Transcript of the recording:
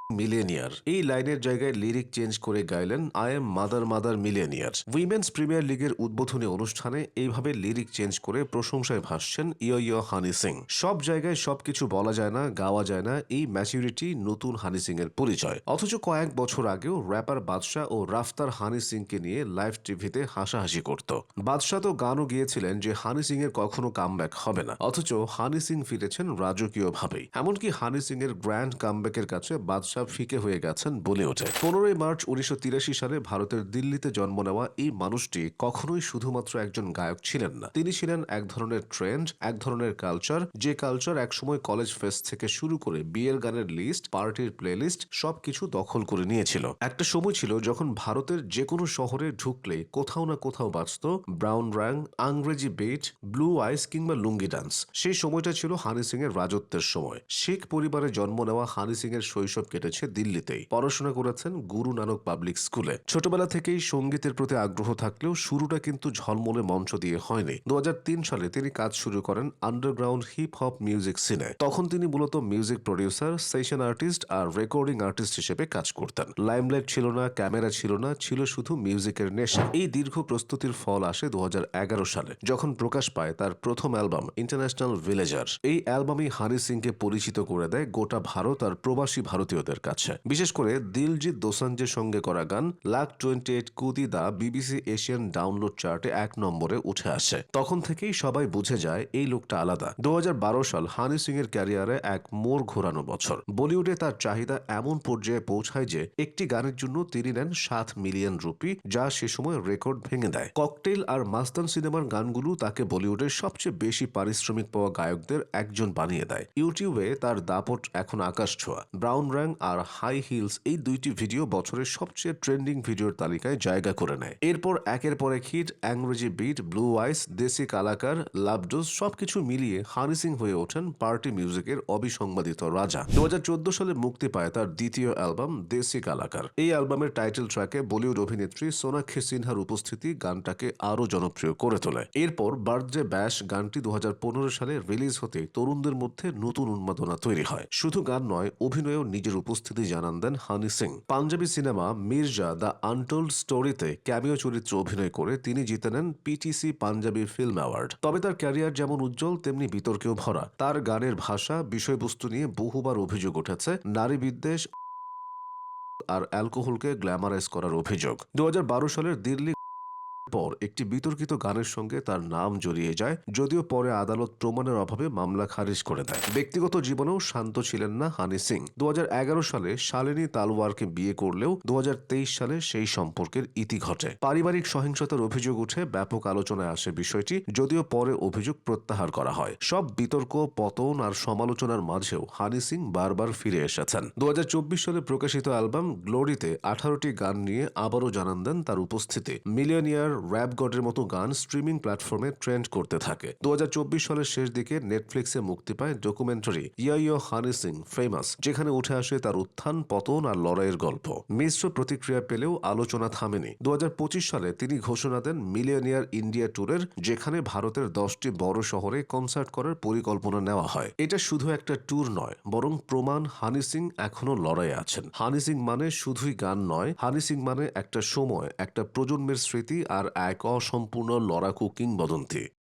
Millionaire এই লাইনের জায়গায় লিরিক চেঞ্জ করে গাইলেন I am mother mother millionaire. Women's premier লিগের উদ্বোধনী অনুষ্ঠানে এইভাবে লিরিক চেঞ্জ করে প্রশংসায় ভাসছেন ইয়ো ইয়ো হানি সিং। সব জায়গায় সবকিছু বলা যায় না, গাওয়া যায় না, এই ম্যাচুরিটি নতুন হানি সিং এর পরিচয়। অথচ কয়েক বছর আগেও র্যাপার বাদশা ও রাফতার হানি সিংকে নিয়ে লাইভ টিভিতে হাসাহাসি করত। বাদশা তো গানও গিয়েছিলেন যে হানি সিং এর কখনো কামব্যাক হবে না, অথচ হানি সিং ফিরেছেন রাজকীয়ভাবেই। এমনকি হানি সিং এর গ্র্যান্ড কামব্যাকের কাছে বাদশা ফিকে হয়ে গেছেন বলিউডে। 15 মার্চ 1983 সালে ভারতের দিল্লিতে জন্ম নেওয়া এই মানুষটি কখনোই শুধুমাত্র একজন গায়ক ছিলেন না, তিনি ছিলেন এক ধরনের ট্রেন্ড, এক ধরনের কালচার, যে কালচার একসময় কলেজ ফেস্ট থেকে শুরু করে বিয়ের গানের লিস্ট, পার্টির প্লেলিস্ট সবকিছু দখল করে নিয়েছিল। একটা সময় ছিল যখন ভারতের যে কোনো শহরে ঢুকলে কোথাও না কোথাও বাজত ব্রাউন র্যাং, আংরেজি বিট, ব্লু আইস কিংবা লুঙ্গি ডান্স। সেই সময়টা ছিল হানি সিং এর রাজত্বের সময়। শিখ পরিবারে জন্ম নেওয়া হানি সিং এর শৈশব কেটেছে দিল্লিতেই। পড়াশোনা করেছেন গুরু নানক পাবলিক স্কুলে। ছোটবেলা থেকেই সঙ্গীতের প্রতি আগ্রহ থাকলেও শুরুটা কিন্তু ঝলমলে মঞ্চ দিয়ে হয়নি। 2003 সালে তিনি কাজ শুরু করেন আন্ডারগ্রাউন্ড হিপ হপ মিউজিক সিনে। তখন তিনি মূলত মিউজিক প্রডিউসার, সেশন আর্টিস্ট আর রেকর্ডিং আর্টিস্ট হিসেবে কাজ করতেন। লাইমলাইট ছিল না, ক্যামেরা ছিল না, ছিল শুধু মিউজিকের নেশা। এই দীর্ঘ প্রস্তুতির ফল আসে 2011 সালে, যখন প্রকাশ পায় তার প্রথম অ্যালবাম ইন্টারন্যাশনাল ভিলেজার। এই অ্যালবামই হানি সিংকে পরিচিত করে দেয় গোটা ভারত আর প্রবাসী ভারতীয়দের কাছে। বিশেষ করে দিলজিৎ দোসাঞ্জের সঙ্গে করা গান লাখ 28 কুদি দা বিবিসি এশিয়ান ডাউনলোড চার্টে 1 নম্বরে উঠে আসে। তখন থেকেই সবাই বুঝে যায় এই লোকটা আলাদা। 2012 সাল হানি সিং এর ক্যারিয়ারে এক মোড় ঘোরানো বছর। বলিউডে তার চাহিদা এমন পর্যায়ে পৌঁছায় যে একটি গানের জন্য তিনি নেন 7 মিলিয়ন রুপি, যা সে সময় রেকর্ড ভেঙে দেয়। ককটেল আর মাস্তান সিনেমার গানগুলো তাকে বলিউডের সবচেয়ে বেশি পারিশ্রমিক পাওয়া গায়কদের একজন বানিয়ে দেয়। ইউটিউবে তার দাপট এখন আকাশ ছোঁয়া। ব্রাউন র্যাং আর হাই হিলস এই দুইটি ভিডিও বছরের সবচেয়ে ট্রেন্ডিং ভিডিওর তালিকায় জায়গা করে নেয়। এরপর একের পর এক হিট, অ্যাংরেজি বিট, ব্লু আইস, দেশি কালাকার, লাভডোজ সবকিছু মিলিয়ে হানি সিং হয়ে ওঠেন পার্টি মিউজিকের অবিসংবাদিত রাজা। 2014 সালে মুক্তি পায় তার দ্বিতীয় অ্যালবাম দেশি কালাকার। এই অ্যালবামের টাইটেল ট্র্যাকে বলিউড অভিনেত্রী সোনাক্ষী সিনহার উপস্থিতি গানটাকে আরও জনপ্রিয় করে তোলে। এরপর বার্থডে ব্যাশ গানটি 2015 সালে রিলিজ হতে তরুণদের মধ্যে নতুন উন্মাদনা তৈরি হয়। শুধু গান নয়, অভিনয়েও নিজের উপস্থিতি জানান দেন Honey Singh. Punjabi cinema Mirza the untold স্টোরিতে ক্যামিও চরিত্রে অভিনয় করে তিনি জিতে নেন পিটিসি পাঞ্জাবি ফিল্ম অ্যাওয়ার্ড। তবে তার ক্যারিয়ার যেমন উজ্জ্বল তেমনি বিতর্কেও ভরা। তার গানের ভাষা, বিষয়বস্তু নিয়ে বহুবার অভিযোগ উঠেছে, নারী বিদ্বেষ আর অ্যালকোহলকে গ্ল্যামারাইজ করার অভিযোগ। 2012 সালের দিল্লি পর একটি বিতর্কিত গানের সঙ্গে তার নাম জড়িয়ে যায়, যদিও পরে আদালত প্রমাণের অভাবে মামলা খারিজ করে দেয়। ব্যক্তিগত জীবনেও শান্ত ছিলেন না হানি সিং। 2011 সালে শালিনী তালওয়ারকে বিয়ে করলেও 2023 সালে সেই সম্পর্কের ইতি ঘটে। পারিবারিক সহিংসতার অভিযোগ উঠে ব্যাপক আলোচনায় আসে বিষয়টি, যদিও পরে অভিযোগ প্রত্যাহার করা হয়। সব বিতর্ক, পতন আর সমালোচনার মাঝেও হানি সিং বারবার ফিরে এসেছেন। 2024 সালে প্রকাশিত অ্যালবাম গ্লোরিতে 18টি গান নিয়ে আবারও জানান দেন তার উপস্থিতি। মিলিয়নিয়ার, র্যাপ গডের মতো গান স্ট্রিমিং প্ল্যাটফর্মে ট্রেন্ড করতে থাকে। 2024 সালের শেষ দিকে নেটফ্লিক্সে মুক্তি পায় ডকুমেন্টারি ইয়ো ইয়ো হানি সিং ফেমাস, যেখানে উঠে আসে তার উত্থান, পতন আর লড়াইয়ের গল্প। মিশ্র প্রতিক্রিয়া পেলেও আলোচনা থামেনি। 2025 সালে তিনি ঘোষণা দেন মিলিয়নিয়ার ইন্ডিয়া ট্যুরের, যেখানে ভারতের 10টি বড় শহরে কনসার্ট করার পরিকল্পনা নেওয়া হয়। এটা শুধু একটা ট্যুর নয়, বরং প্রমাণ হানি সিং এখনো লড়াইয়ে আছেন। হানি সিং মানে শুধুই গান নয়, হানি সিং মানে একটা সময়, একটা প্রজন্মের স্মৃতি আর এক অসম্পূর্ণ লড়াকু কিংবদন্তি।